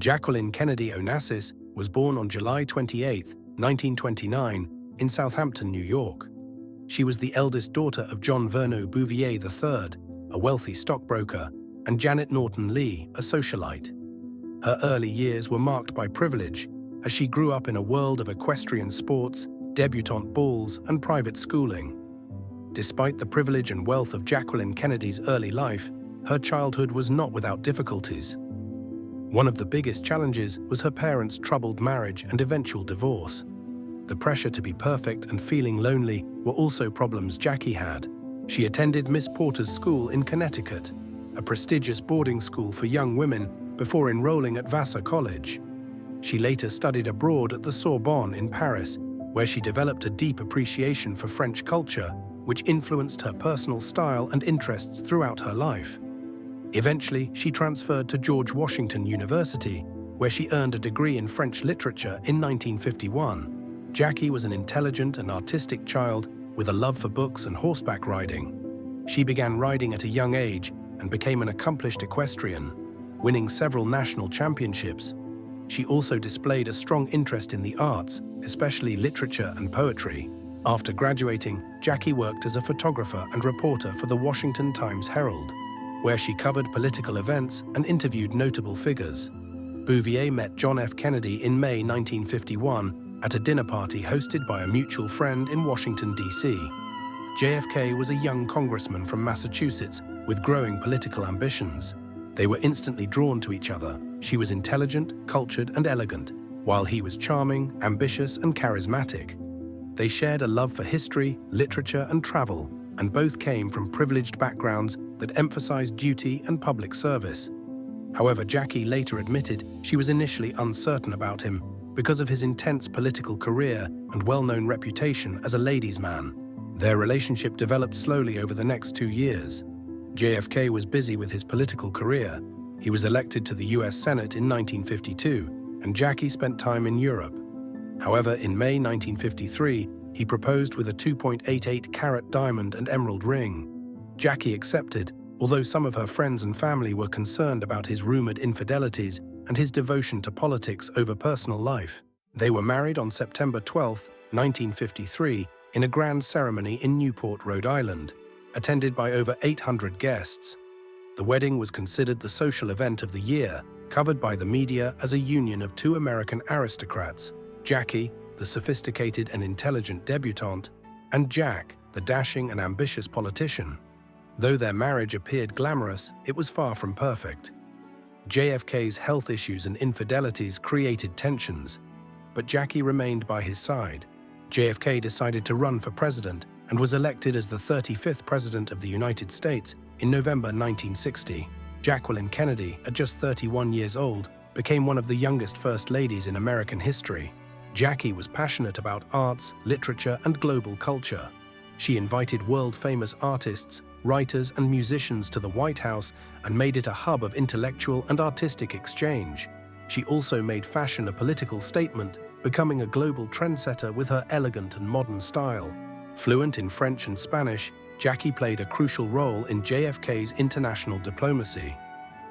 Jacqueline Kennedy Onassis was born on July 28, 1929, in Southampton, New York. She was the eldest daughter of John Verneau Bouvier III, a wealthy stockbroker, and Janet Norton Lee, a socialite. Her early years were marked by privilege, as she grew up in a world of equestrian sports, debutante balls, and private schooling. Despite the privilege and wealth of Jacqueline Kennedy's early life, her childhood was not without difficulties. One of the biggest challenges was her parents' troubled marriage and eventual divorce. The pressure to be perfect and feeling lonely were also problems Jackie had. She attended Miss Porter's School in Connecticut, a prestigious boarding school for young women, before enrolling at Vassar College. She later studied abroad at the Sorbonne in Paris, where she developed a deep appreciation for French culture, which influenced her personal style and interests throughout her life. Eventually, she transferred to George Washington University, where she earned a degree in French literature in 1951. Jackie was an intelligent and artistic child with a love for books and horseback riding. She began riding at a young age and became an accomplished equestrian, winning several national championships. She also displayed a strong interest in the arts, especially literature and poetry. After graduating, Jackie worked as a photographer and reporter for the Washington Times-Herald, where she covered political events and interviewed notable figures. Bouvier met John F. Kennedy in May 1951 at a dinner party hosted by a mutual friend in Washington, D.C. JFK was a young congressman from Massachusetts with growing political ambitions. They were instantly drawn to each other. She was intelligent, cultured, and elegant, while he was charming, ambitious, and charismatic. They shared a love for history, literature, and travel, and both came from privileged backgrounds that emphasized duty and public service. However, Jackie later admitted she was initially uncertain about him because of his intense political career and well-known reputation as a ladies' man. Their relationship developed slowly over the next 2 years. JFK was busy with his political career. He was elected to the US Senate in 1952, and Jackie spent time in Europe. However, in May 1953, he proposed with a 2.88-carat diamond and emerald ring. Jackie accepted, although some of her friends and family were concerned about his rumored infidelities and his devotion to politics over personal life. They were married on September 12, 1953, in a grand ceremony in Newport, Rhode Island, attended by over 800 guests. The wedding was considered the social event of the year, covered by the media as a union of two American aristocrats, Jackie, the sophisticated and intelligent debutante, and Jack, the dashing and ambitious politician. Though their marriage appeared glamorous, it was far from perfect. JFK's health issues and infidelities created tensions, but Jackie remained by his side. JFK decided to run for president and was elected as the 35th President of the United States in November 1960. Jacqueline Kennedy, at just 31 years old, became one of the youngest First Ladies in American history. Jackie was passionate about arts, literature, and global culture. She invited world-famous artists, writers, and musicians to the White House and made it a hub of intellectual and artistic exchange. She also made fashion a political statement, becoming a global trendsetter with her elegant and modern style. Fluent in French and Spanish, Jackie played a crucial role in JFK's international diplomacy.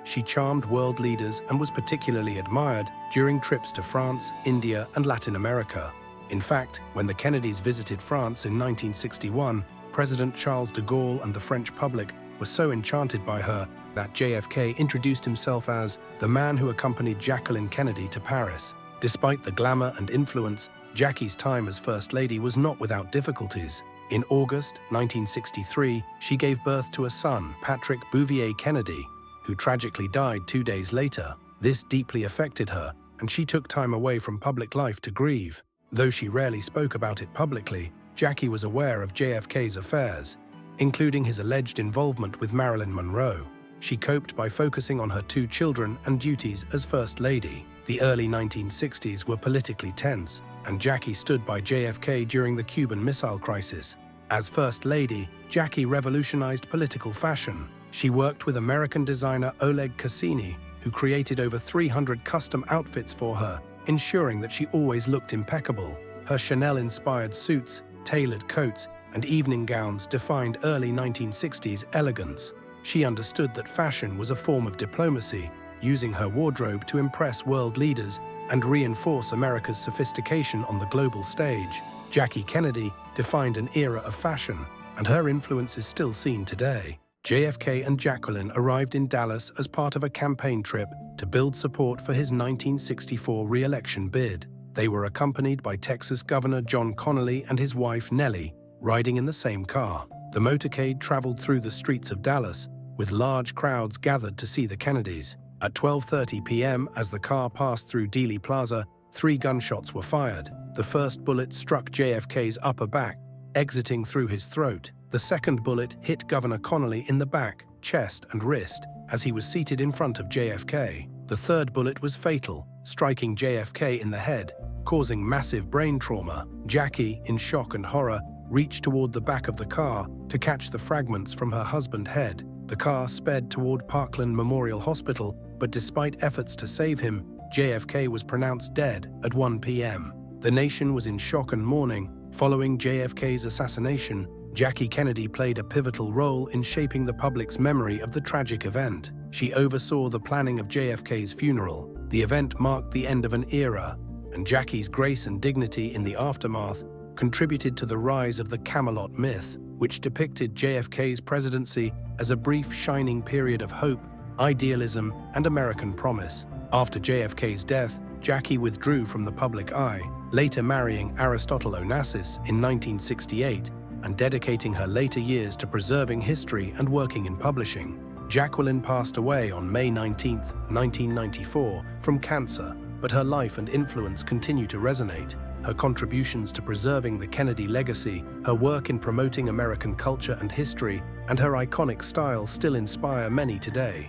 She charmed world leaders and was particularly admired during trips to France, India, and Latin America. In fact, when the Kennedys visited France in 1961, President Charles de Gaulle and the French public were so enchanted by her that JFK introduced himself as the man who accompanied Jacqueline Kennedy to Paris. Despite the glamour and influence, Jackie's time as First Lady was not without difficulties. In August 1963, she gave birth to a son, Patrick Bouvier Kennedy, who tragically died 2 days later. This deeply affected her, and she took time away from public life to grieve. Though she rarely spoke about it publicly, Jackie was aware of JFK's affairs, including his alleged involvement with Marilyn Monroe. She coped by focusing on her 2 children and duties as First Lady. The early 1960s were politically tense, and Jackie stood by JFK during the Cuban Missile Crisis. As First Lady, Jackie revolutionized political fashion. She worked with American designer Oleg Cassini, who created over 300 custom outfits for her, ensuring that she always looked impeccable. Her Chanel-inspired suits, tailored coats, and evening gowns defined early 1960s elegance. She understood that fashion was a form of diplomacy, using her wardrobe to impress world leaders and reinforce America's sophistication on the global stage. Jackie Kennedy defined an era of fashion, and her influence is still seen today. JFK and Jacqueline arrived in Dallas as part of a campaign trip to build support for his 1964 re-election bid. They were accompanied by Texas Governor John Connally and his wife Nellie, riding in the same car. The motorcade traveled through the streets of Dallas, with large crowds gathered to see the Kennedys. At 12:30 p.m., as the car passed through Dealey Plaza, 3 gunshots were fired. The first bullet struck JFK's upper back, exiting through his throat. The second bullet hit Governor Connally in the back, chest, and wrist as he was seated in front of JFK. The third bullet was fatal, striking JFK in the head, causing massive brain trauma. Jackie, in shock and horror, reached toward the back of the car to catch the fragments from her husband's head. The car sped toward Parkland Memorial Hospital, but despite efforts to save him, JFK was pronounced dead at 1 p.m. The nation was in shock and mourning. Following JFK's assassination, Jackie Kennedy played a pivotal role in shaping the public's memory of the tragic event. She oversaw the planning of JFK's funeral. The event marked the end of an era, and Jackie's grace and dignity in the aftermath contributed to the rise of the Camelot myth, which depicted JFK's presidency as a brief, shining period of hope, idealism, and American promise. After JFK's death, Jackie withdrew from the public eye, later marrying Aristotle Onassis in 1968 and dedicating her later years to preserving history and working in publishing. Jacqueline passed away on May 19, 1994, from cancer, but her life and influence continue to resonate. Her contributions to preserving the Kennedy legacy, her work in promoting American culture and history, and her iconic style still inspire many today.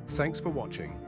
Thanks for watching.